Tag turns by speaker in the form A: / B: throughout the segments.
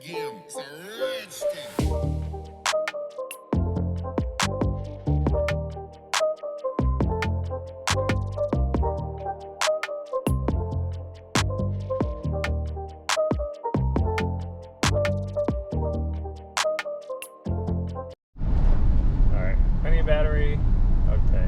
A: game. It's a rich thing.
B: Alright, plenty of battery. Okay.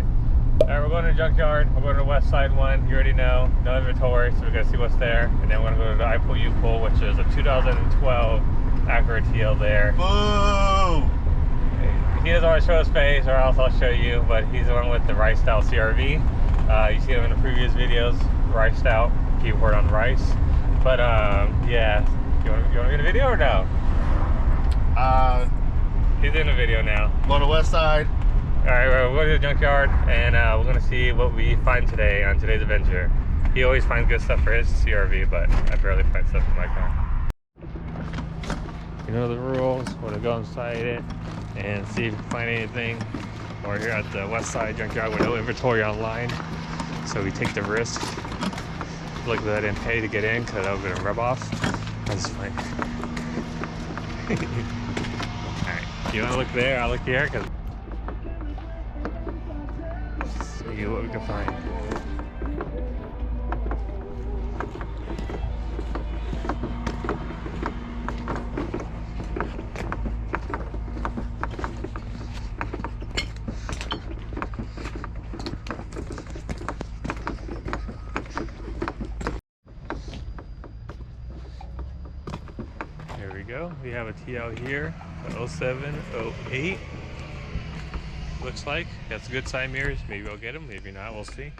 B: Alright, we're going to JunkYard. We're going to the west side one. You already know. No inventory, so we're going to see what's there. And then we're going to go to the I-Pull U-Pull, which is a 2012 Acura TL there.
A: Boo!
B: He doesn't want to show his face, or else I'll show you, but he's the one with the rice style CRV. You see him in the previous videos, rice style, keyword on rice. But yeah, you want to get a video or no? He's in the video now.
A: On the west side.
B: Alright, we're going to the junkyard, and we're going to see what we find today on today's adventure. He always finds good stuff for his CRV, but I barely find stuff in my car. You know the rules. We're going to go inside it and see if we can find anything. We're here at the west side junkyard with no inventory online, so we take the risk. Look that I didn't pay to get in because I was going to rub off. That's fine. Alright, you want to look there? I'll look here because see what we can find. Here we go. We have a TL here, a 07, 08. Looks like that's good side mirrors. Maybe I'll get them, maybe not, we'll see.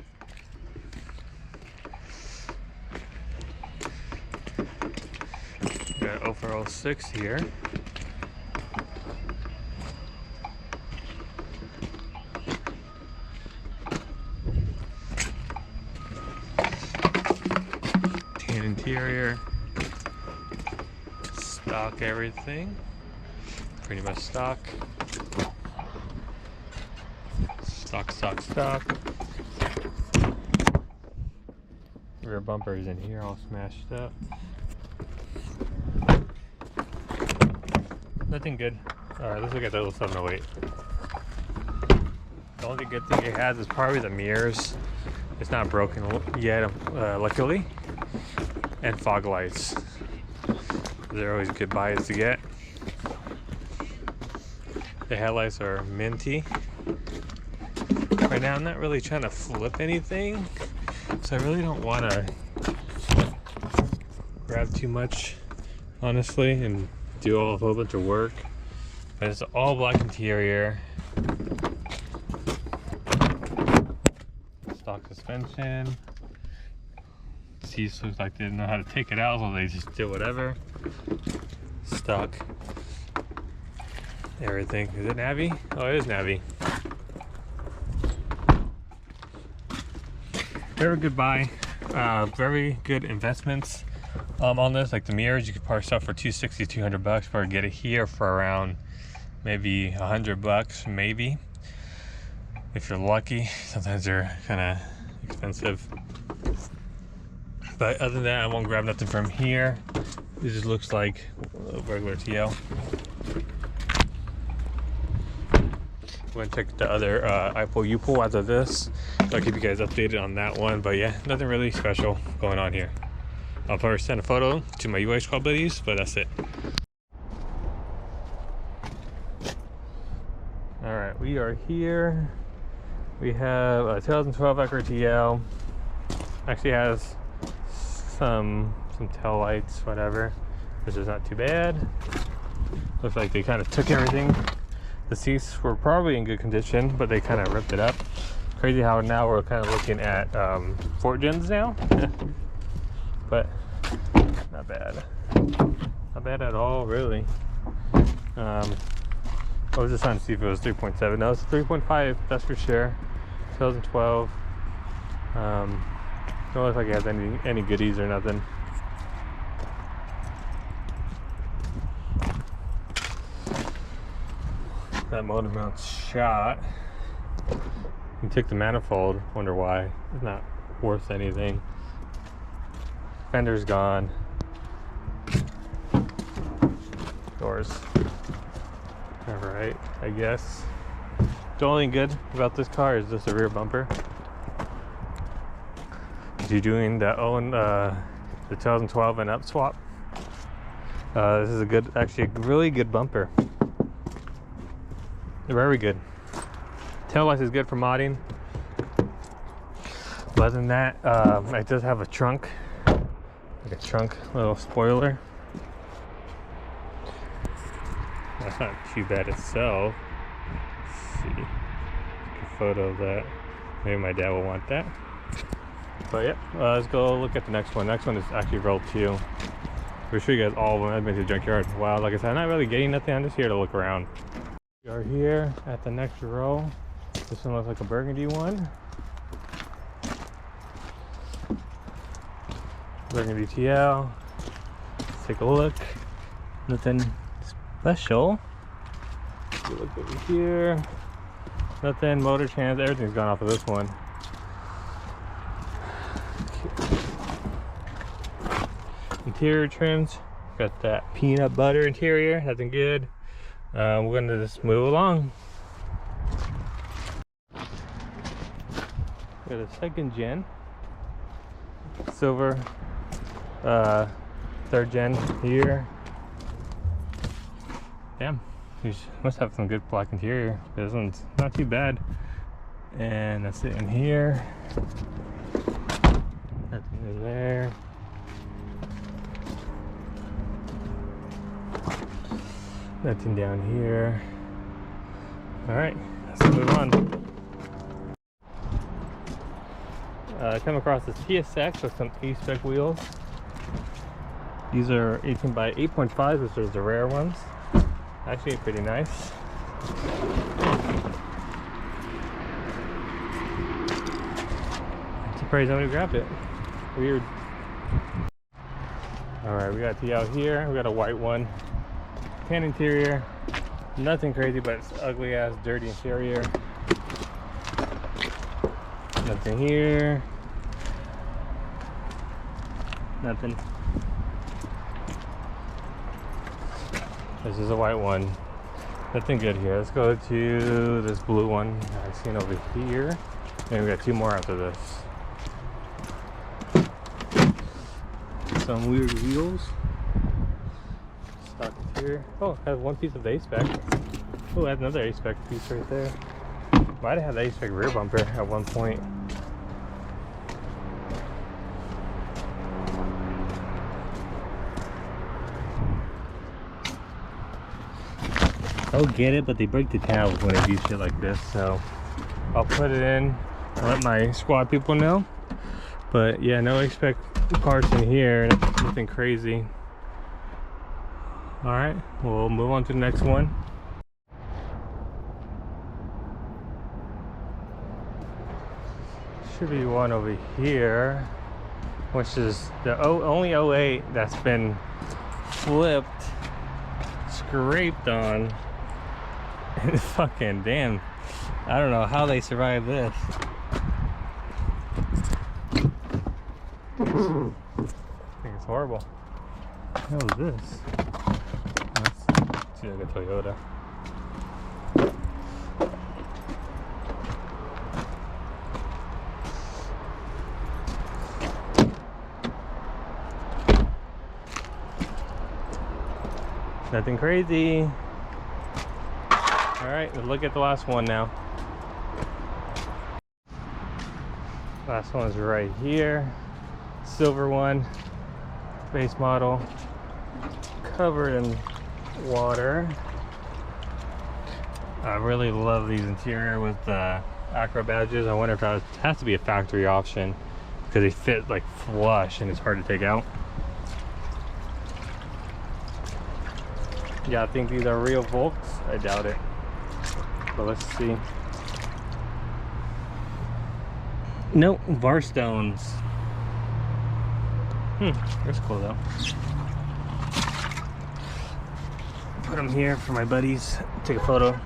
B: Got 04, 06 here. Tan interior. Stock everything. Pretty much stock. Stock. Rear bumper is in here, all smashed up. Nothing good. Alright, let's look at the 0708. The only good thing it has is probably the mirrors. It's not broken yet, luckily. And fog lights. They're always good buys to get. The headlights are minty. Right now I'm not really trying to flip anything, so I really don't want to grab too much, honestly, and do a whole bunch of work. But it's all black interior, stock suspension. Seats looks like they didn't know how to take it out, so they just did whatever. Stock everything. Is it navy? Oh, it is navy. Very good buy. Very good investments on this. Like the mirrors, you could probably sell for $260, $200, or get it here for around maybe $100, maybe, if you're lucky. Sometimes they're kind of expensive. But other than that, I won't grab nothing from here. This just looks like a regular TL. I'm gonna check the other I-Pull U-Pull after this. I'll keep you guys updated on that one. But yeah, nothing really special going on here. I'll probably send a photo to my UA Squad buddies, but that's it. Alright, we are here. We have a 2012 Acura TL. Actually has some tail lights, whatever, which is not too bad. Looks like they kind of took everything. The seats were probably in good condition, but they kind of ripped it up. Crazy how now we're kind of looking at Fort Gens now. But not bad. Not bad at all, really. I was just trying to see if it was 3.7. No, it's 3.5, that's for sure. 2012. Don't look like it has any goodies or nothing. That motor mount's shot. You took the manifold, wonder why. It's not worth anything. Fender's gone. doors. Alright, I guess. The only thing good about this car is just the rear bumper. If you're doing the 2012 and up swap, this is actually a really good bumper. Very good. Tail lights is good for modding. But other than that, it does have a trunk, like a little spoiler. That's not too bad itself. Let's see, take a photo of that. Maybe my dad will want that. But yeah, let's go look at the next one. Next one is actually row 2. We'll show you guys all of them. I've been to the junkyard. Wow, like I said, I'm not really getting nothing. I'm just here to look around. We are here at the next row. This one looks like a burgundy one. Burgundy TL. Let's take a look. Nothing special. You look over here. Nothing. Motor trans. Everything's gone off of this one. Interior trims. Got that peanut butter interior. Nothing good. We're gonna just move along. Got a 2nd gen silver, 3rd gen here. Damn, you must have some good black interior. This one's not too bad. And that's it in here. Nothing in there. Nothing down here. All right, let's move on. I come across this TSX with some A-spec wheels. These are 18 by 8.5, which are the rare ones. Actually pretty nice. I'm surprised nobody grabbed it. Weird. Alright, we got the out here. We got a white one. Tan interior. Nothing crazy, but it's ugly ass dirty interior. Nothing here. Nothing. This is a white one. Nothing good here. Let's go to this blue one I've seen over here. And we got 2 more after this. Some weird wheels. Stock interior. Oh, it has 1 piece of the A-spec. Oh, it has another A-spec piece right there. Might have had the A-spec rear bumper at one point. I'll get it, but they break the tab when I do shit like this, so I'll put it in and let my squad people know. But yeah, no expect parts in here, nothing crazy. All right, we'll move on to the next one. Should be one over here, which is the only 08 that's been flipped, scraped on. And fucking damn, I don't know how they survived this. I think it's horrible. What the hell is this? Let's see like a Toyota. Nothing crazy. All right, let's look at the last one now. Last one is right here. Silver one, base model, covered in water. I really love these interior with the Acura badges. I wonder if that has to be a factory option because they fit like flush and it's hard to take out. Yeah, I think these are real Volks. I doubt it. But let's see. Nope, Varstones. That's cool though. Put them here for my buddies. Take a photo.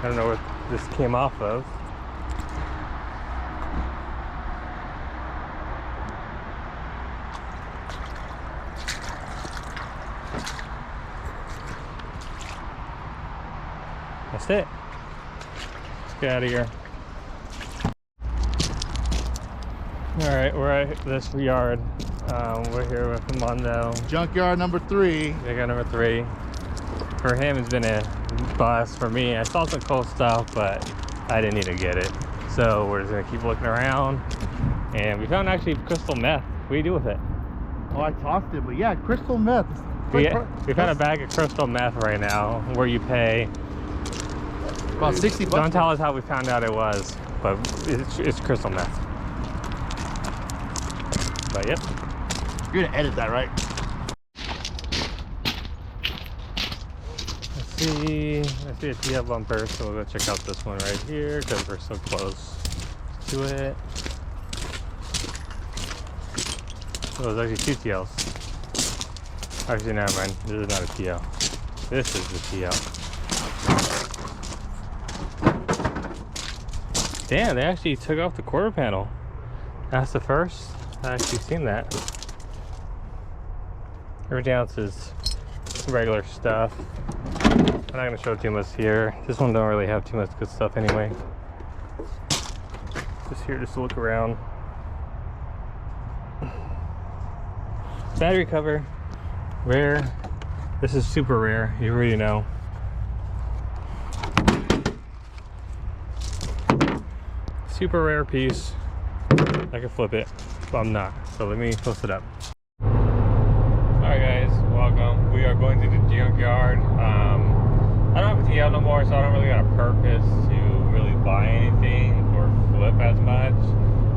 B: I don't know where this came off of. That's it. Let's get out of here. All right, we're at this yard. We're here with Mondo.
A: Junkyard number 3.
B: They got number 3. For him, it's been a bust. For me, I saw some cool stuff, but I didn't need to get it. So we're just gonna keep looking around. And we found actually crystal meth. What do you do with it?
A: Oh, I tossed it, but yeah, crystal meth.
B: We found a bag of crystal meth right now, where you pay
A: about 60 bucks.
B: Don't tell us how we found out it was, but it's crystal meth. But yep.
A: You're gonna edit that, right?
B: Let's see a TL bumper, so we'll go check out this one right here because we're so close to it. Oh, there's actually 2 TLs. Actually, never mind. This is not a TL. This is the TL. Damn, they actually took off the quarter panel. That's the first I actually seen that. Everything else is regular stuff. I'm not gonna show too much here. This one don't really have too much good stuff anyway. Just here just to look around. Battery cover, rare. This is super rare, you already know. Super rare piece. I can flip it, but I'm not. So let me post it up. Alright guys, welcome. We are going to the junkyard. I don't have a TL no more, so I don't really got a purpose to really buy anything or flip as much.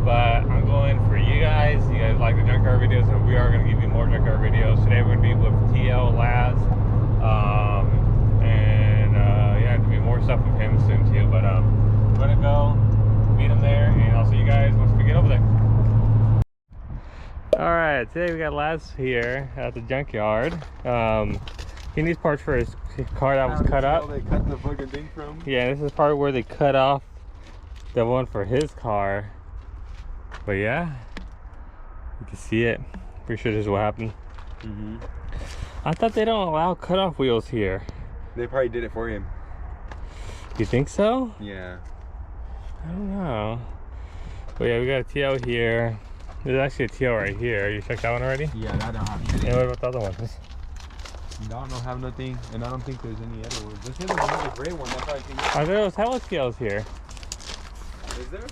B: But I'm going for you guys. You guys like the junkyard videos, so we are going to give you more junkyard videos. Today we're going to be with TL Laz. Yeah, there'll be more stuff with him soon too. But I'm going to go meet him there, and I'll see you guys once we get over there. All right, today we got Laz here at the junkyard. He needs parts for his car that was cut up.
C: They cut the fucking thing from.
B: Yeah, this is part where they cut off the one for his car. But yeah, you can see it. Pretty sure this is what happened. I thought they don't allow cutoff wheels here.
C: They probably did it for him.
B: You think so?
C: Yeah.
B: I don't know. But yeah, we got a TL here. There's actually a TL right here. You checked that one already?
C: Yeah, that don't have anything.
B: And what about the other ones?
C: That don't have nothing, and I don't think there's any other ones. This is another gray one. That's why I think.
B: Are there those hella TLs here?
C: Is there?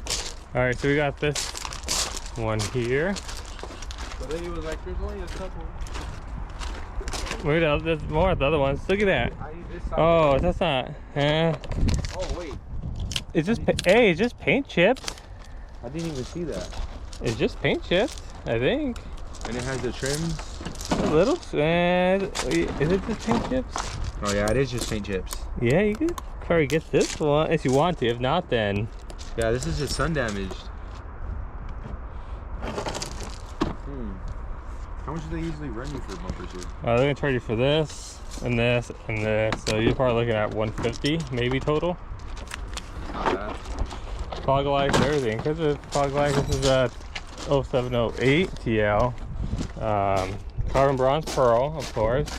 B: Alright, so we got this one here.
C: But then he was like, there's only a couple.
B: Wait, there's more of the other ones. Look at that.
C: I need this side.
B: Oh, that's not.
C: Oh, wait.
B: It's just, hey, it's just paint chips.
C: I didn't even see that.
B: It's just paint chips, I think.
C: And it has the trims.
B: A little. Is it just paint chips?
C: Oh, yeah, it is just paint chips.
B: Yeah, you could probably get this one if you want to. If not, then.
C: Yeah, this is just sun damaged. How much do they usually run you for bumpers here?
B: They're gonna charge you for this and this and this. So you're probably looking at 150 maybe total.
C: Not bad.
B: Fog lights and everything. Because of fog lights, this is a 0708 TL. Carbon bronze pearl, of course.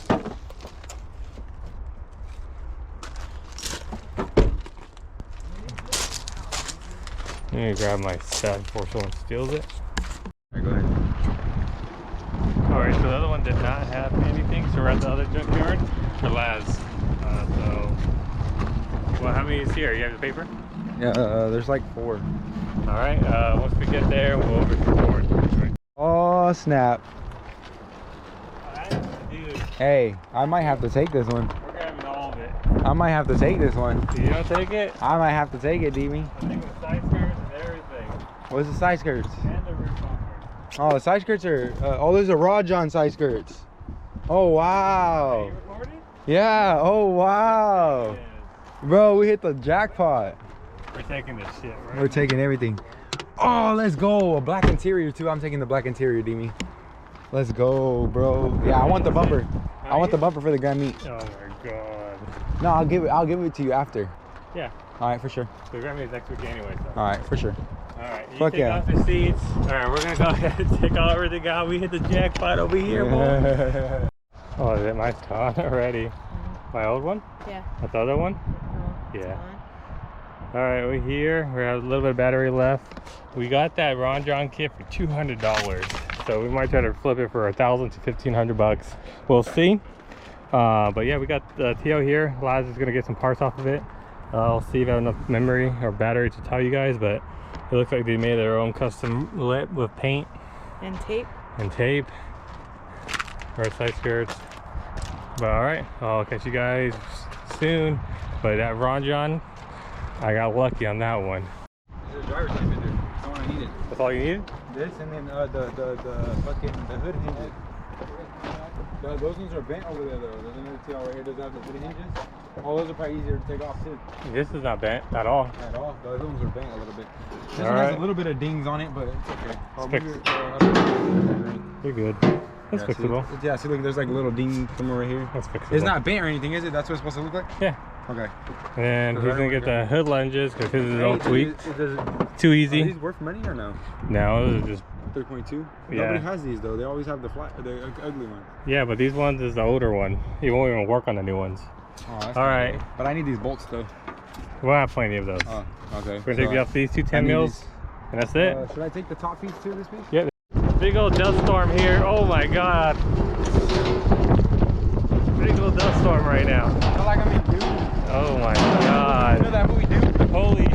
B: Let me grab my set before someone steals it.
C: Alright, go ahead.
B: Alright, so the other one did not have anything, so we're at the other junkyard for Laz. Well, how many is here? You have the paper?
C: Yeah, there's like 4.
B: Alright, once we get there, we'll over to the board. Right.
C: Oh, snap.
B: Dude,
C: Hey, I might have to take this one.
B: we're grabbing all of it.
C: I might have to take this one.
B: You don't take it?
C: I might have to take it, Demi.
B: I'm taking the side skirts and everything.
C: What's the side skirts?
B: And the roof bumper.
C: Oh, the side skirts are. Oh, there's a RonJon side skirts. Oh,
B: Are
C: wow.
B: you recording?
C: Yeah, oh, wow.
B: Yes.
C: Bro, we hit the jackpot.
B: We're taking this shit, right?
C: We're taking everything. Oh, let's go. A black interior, too. I'm taking the black interior, Demi. Let's go, bro. Yeah, I want the bumper. I want the bumper for the Grand Meat.
B: Oh my god.
C: No, I'll give it to you after.
B: Yeah.
C: All right, for sure.
B: So we're gonna meet next week anyway, so.
C: All right, for sure.
B: Alright, you
C: Fuck
B: take
C: yeah.
B: off the seats. Alright, we're gonna go ahead and take all everything out. We hit the jackpot over here, boy. Oh, is it my car already? My old one?
D: Yeah.
B: That's the other one?
D: No.
B: Yeah. All right, we're here. We have a little bit of battery left. We got that RonJon kit for $200, so we might try to flip it for $1,000 to $1,500. We'll see. But yeah, we got the TL here. Laz is gonna get some parts off of it. I'll see if I have enough memory or battery to tell you guys, but it looks like they made their own custom lip with paint
D: And tape.
B: and tape. Or side skirts. But all right, I'll catch you guys soon. But that RonJon, I got lucky on that one.
C: There's a driver's light in there. That's all I needed.
B: That's all you needed?
C: This and then the fucking the hood hinges. Those ones are bent over there though. There's another TL right here. Does have the hood hinges. All those are probably easier to take off too.
B: This is not bent at all.
C: At all. The other ones are bent a little bit. This
B: All
C: one
B: right.
C: has a little bit of dings on it, but it's okay.
B: Fix it. You're good. That's fixable.
C: See, yeah, see, look, there's like a little ding somewhere right here.
B: That's fixable.
C: It's not bent or anything, is it? That's what it's supposed to look like?
B: Yeah.
C: Okay.
B: And he's gonna get the hood lunges because his is all tweaked.
C: Does
B: Too
C: Are
B: easy.
C: these worth money or no?
B: No, this is just
C: 3.2?
B: Yeah.
C: Nobody has these though. They always have the ugly ones.
B: yeah, but these ones is the older one. He won't even work on the new ones.
C: Oh, that's
B: All
C: kinda
B: right.
C: cool. But I need these bolts though.
B: We'll have plenty of those.
C: Oh, okay.
B: We're gonna take off these two 10
C: need
B: mils,
C: these.
B: and that's it.
C: Should I take the top piece too, this piece?
B: Yeah. Big old dust storm here. Oh my god. Big old dust storm right now.
C: I feel like I'm in Dune.
B: Oh my
C: You know
B: god.
C: that movie Dune?
B: Holy